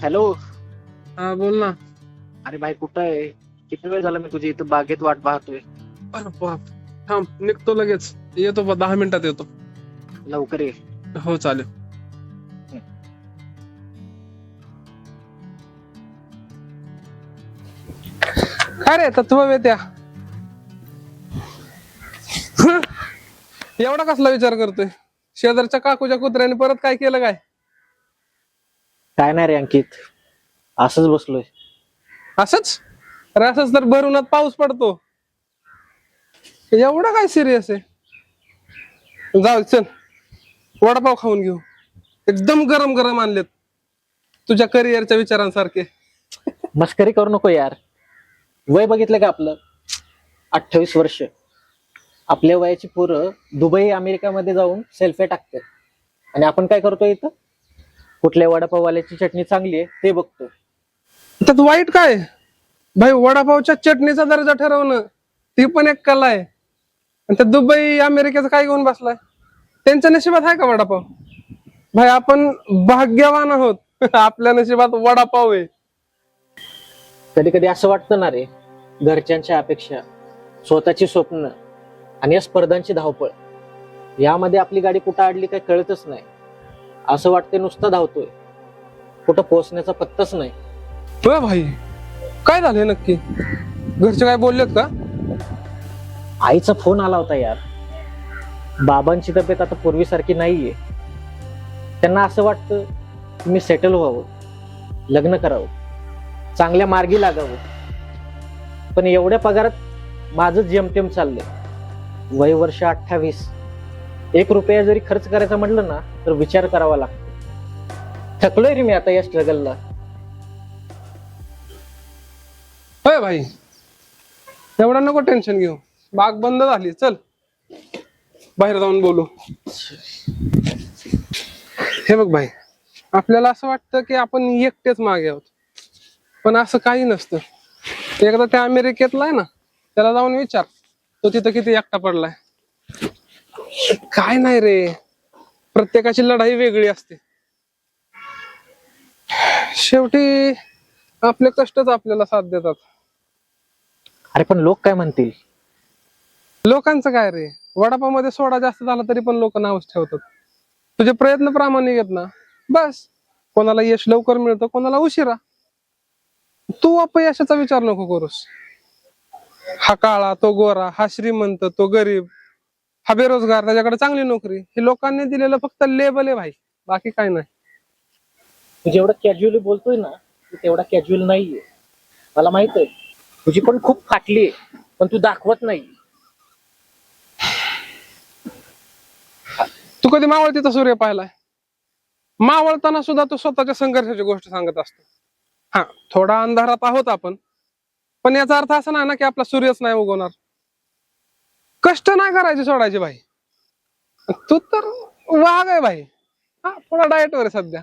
Hello. हा बोल ना. अरे भाई कुठं आहे? किती वेळ झाला मी तुझी इथं बागेत वाट पाहतोय. अरे बाप, थांब निघतो लगेच. येतो 10 मिनिटात येतो. लवकर ये. हो चालेल. काय रे तत्व त्या एवढा कसला विचार करतोय? शेजारच्या काकूच्या कुत्र्याने परत काय केलं काय? काय नाही रे अंकित, असंच बसलोय. असंच? अरे असंच तर भरूनात पाऊस पडतो. एवढं काय सिरियस आहे? जाऊ चल, वडापाव खाऊन घेऊ. एकदम गरम गरम आणलेत, तुझ्या करिअरच्या विचारांसारखे. मस्करी करू नको यार. वय बघितलं का आपलं? 28 वर्ष. आपल्या वयाची पोरं दुबई अमेरिकामध्ये जाऊन सेल्फी टाकतात आणि आपण काय करतोय इथं? कुठल्या वडापाववाल्याची चटणी चांगली आहे ते बघतो. त्यात वाईट काय आहे? भाई वडापावच्या चटणीचा दर्जा ठरवणं ती पण एक कला आहे. आणि त्या दुबई अमेरिकेचं काय घेऊन बसलाय? त्यांच्या नशिबात आहे का वडापाव? भाई आपण भाग्यवान आहोत, आपल्या नशिबात वडापाव आहे. कधी कधी असं वाटतं ना रे, घरच्यांच्या अपेक्षा, स्वतःची स्वप्न आणि या स्पर्धांची धावपळ यामध्ये आपली गाडी कुठं अडली काय कळतच नाही. असं वाटतंय नुसतं धावतोय, कुठं पोहोचण्याचा पत्ताच नाही. होय भाई, काय झालंय नक्की? घरचे काय बोललेत का? आईचा फोन आला होता यार. बाबांची तब्येत आता पूर्वीसारखी नाहीये. त्यांना असं वाटतं की मी सेटल व्हावं, लग्न करावं, चांगल्या मार्गी लागावं. पण एवढ्या पगारात माझं जेमतेम चाललंय. वय वर्ष 28. 1 रुपया जरी खर्च करायचा म्हटलं ना तर विचार करावा लागतो. थकलोय रे मी आता या स्ट्रगलला. होय भाई, एवढा नको टेन्शन घेऊ. बाग बंद झाली, चल बाहेर जाऊन बोलू. हे बघ भाई, आपल्याला असं वाटतं की आपण एकटेच मागे आहोत, पण असं काही नसतं. एकदा त्या अमेरिकेतला आहे ना, त्याला जाऊन विचार, तो तिथं किती एकटा पडलाय. काय नाही रे, प्रत्येकाची लढाई वेगळी असते. शेवटी आपले कष्टच आपल्याला साथ देतात. अरे पण लोक काय म्हणतील? लोकांचं काय रे, वडापाव मध्ये सोडा जास्त झाला तरी पण लोक नावच ठेवतात. तुझे प्रयत्न प्रामाणिक आहेत ना, बस. कोणाला यश लवकर मिळतं, कोणाला उशिरा. तू अपयशाचा विचार नको करूस. हा काळा, तो गोरा, हा श्रीमंत, तो गरीब, हा बेरोजगार, त्याच्याकडे चांगली नोकरी, हे लोकांनी दिलेलं फक्त लेबल आहे भाई, बाकी काय नाही. तू जेवढं कॅज्युअली बोलतोय ना, तू तेवढा कॅज्युअल नाहीये. मला माहित आहे तुझी पण खूप फाटली आहे, पण तू दाखवत नाही. तू कधी मावळतीचा सूर्य पाहिलाय? मावळताना सुद्धा तू स्वतःच्या संघर्षाची गोष्ट सांगत असतो. हा, थोडा अंधारात आहोत आपण, पण याचा अर्थ असा नाही ना की आपला सूर्यच नाही उगवणार. कष्ट नाही करायचे सोडायचे भाई. तू तर वाघ आहे भाई. हा, थोडा डाएट वर आहे सध्या.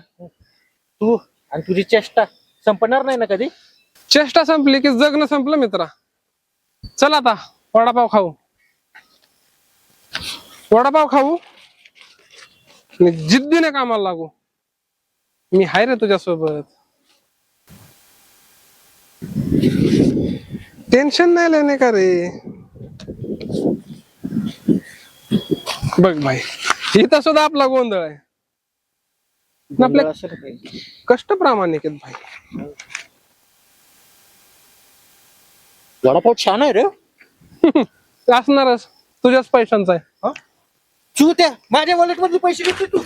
तू आणि तुझी चेष्टा संपणार नाही ना कधी? चेष्टा संपली की जगणं संपलं मित्रा. चल आता वडापाव खाऊ. वडापाव खाऊ आणि जिद्दीने कामाला लागू. मी हाय रे तुझ्या सोबत. टेन्शन नाही लेने का रे. बघ भाई, इथं सुद्धा आपला गोंधळ आहे. आपले कष्ट प्रामाणिक आहेत भाई. वडापाव छान आहे रे. असणारच, तुझ्याच पैशांचा आहे. तू त्या माझ्या वॉलेट मध्ये पैसे घेतले तू.